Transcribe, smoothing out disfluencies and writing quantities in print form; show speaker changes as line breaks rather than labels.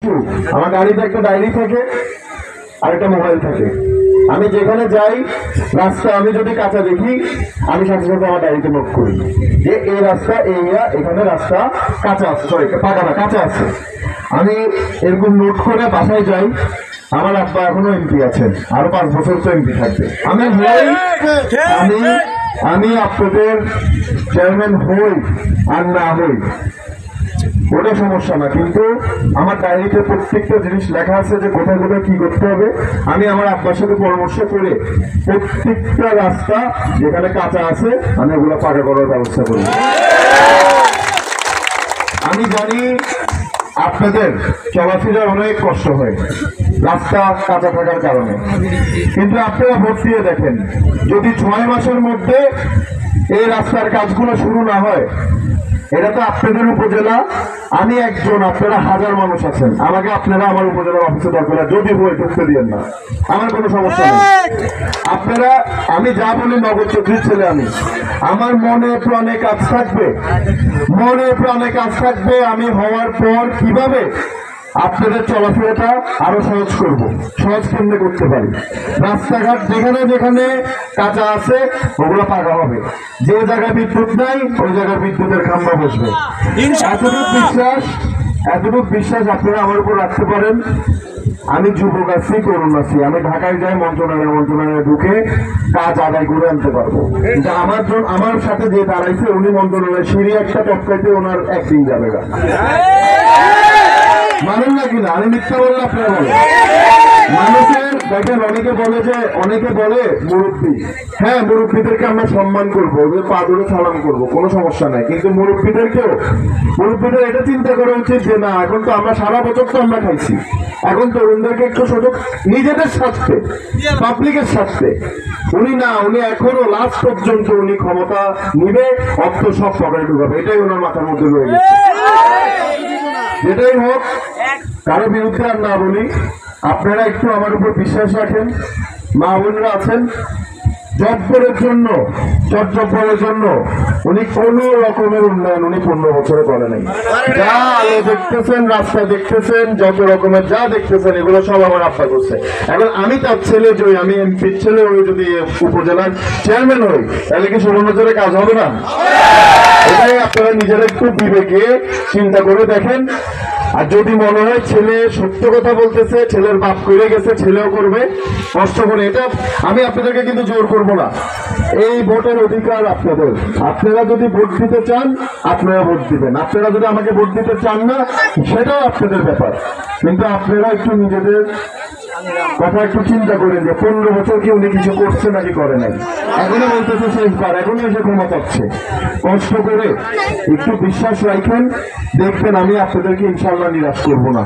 একটু আমার গাড়িতে একটা ডায়েরি থাকে আর একটা মোবাইল থাকে। আমি যেখানে যাই রাস্তা আমি যদি কাঁচা দেখি আমি সাথে সাথে আমার ডায়েরিতে নোট করি যে এই রাস্তা এখানে রাস্তা কাঁচা আছে, সরি পাকা না কাঁচা আছে। আমি এরকম নোট করে বাসায় যাই। আমার আব্বা এখনো এমপি আছেন, আরো 5 বছর তো এমপি থাকবে। আমি আমি আপনাদের চেয়ারম্যান হই আর না হই ওটা সমস্যা না, কিন্তু আমার ডায়েরিতে প্রত্যেকটা জিনিস লেখা আছে যে কোথায় কোথায় কি করতে হবে। আমি আমার আব্বার সাথে পরামর্শ করে প্রত্যেকটা রাস্তা যেখানে কাঁচা আছে আমি ওগুলো পাকা করার ব্যবস্থা করি। আমি জানি আপনাদের চলাফেরা অনেক কষ্ট হয় রাস্তা কাঁচা থাকার কারণে, কিন্তু আপনারা ভোট দিয়ে দেখেন যদি 6 মাসের মধ্যে এই রাস্তার কাজগুলো শুরু না হয়, এটা তো আপনাদের উপজেলা, আমি একজন, আপনারা হাজার মানুষ আছেন, আমাকে আপনারা আমার উপজেলার অফিসে দরকার যদি বই ঢুকতে দিয়েন না, আমার কোনো সমস্যা নেই। আপনারা আমি যা বলি নগদ চৌধুরীর ছেলে আমি, আমার মনে প্রাণে কাজ থাকবে, মনে প্রাণে কাজ থাকবে আমি হওয়ার পর কিভাবে আপনাদের চলাফেরাটা আরো সহজ করব, সহজ কেমনে করতে পারি। রাস্তাঘাট যেখানে যেখানে কাঁচা আছে ওগুলো পাকা হবে, যে জায়গায় বিদ্যুৎ নাই ওই জায়গায় বিদ্যুতের খাম্বা বসবে। এতটুকু বিশ্বাস আপনারা আমার উপর রাখতে পারেন। আমি যুবক আছি, তরুণ আছি, আমি ঢাকায় যাই মন্ত্রণালয়ে ঢুকে কাজ আদায় করে আনতে পারবো। কিন্তু আমার সাথে যে দাঁড়াইছে উনি মন্ত্রণালয়ের সিঁড়ি একটা টপকাইতে ওনার একদিন যাবে না। মানেন না কিনা? আমি মিথ্যা বললে আপনারা বলেন। মানুষের দেখেন অনেকে বলে মুরব্বী, হ্যাঁ মুরব্বীদেরকে আমরা সম্মান করবো, ওদের পা ধরে সালাম করবো, কোনো সমস্যা নাই, কিন্তু মুরব্বীদের এটা চিন্তা করা উচিত যে না এখন তো আমরা সারা বছর তো আমরা খাইছি, এখন তরুণদেরকে একটু সুযোগ নিজেদের স্বার্থে পাবলিকের স্বার্থে উনি এখনো লাস্ট পর্যন্ত উনি ক্ষমতা নিবে, অর্থ সব পকেটে ঢুকাবে, এটাই ওনার মাথার মধ্যে রয়ে গেছে। যেটাই হোক কারো বিরুদ্ধে আর না বলি, আপনারা একটু আমার উপর বিশ্বাস রাখেন। মা বোনরা আছেন, জব্বরের জন্য উনি কোন রকমের উন্নয়ন উনি 15 বছরে করে নাই। যা আলো দেখতেছেন, রাস্তা দেখতেছেন, যত রকমের যা দেখতেছেন এগুলো সব আমার আব্বা করছে। এখন আমি তার ছেলে আমি এমপির ছেলে হয়ে যদি উপজেলার চেয়ারম্যান হই তাহলে কি 16 বছরে কাজ হবে না? এটাই আপনারা নিজেরা একটু বিবেকে চিন্তা করে দেখেন। আর যদি মনে হয় ছেলে সত্য কথা বলতেছে, ছেলের বাপ করে গেছে, ছেলেও করবে কষ্ট করে, এটা আমি আপনাদেরকে কিন্তু জোর করবো না। এই ভোটের অধিকার আপনাদের, আপনারা যদি ভোট দিতে চান আপনারা ভোট দিবেন, আপনারা যদি আমাকে ভোট দিতে চান না সেটাও আপনাদের ব্যাপার। কিন্তু আপনারা একটু নিজেদের কথা একটু চিন্তা করেন যে 15 বছর কি উনি কিছু করছে নাকি করে নাই। এখনো বলতেছে শেষবার, এখনো এসে ক্ষমতাচ্ছে। কষ্ট করে একটু বিশ্বাস রাখেন, দেখবেন আমি আপনাদেরকে ইনশাল্লাহ নিরাশ করবো না।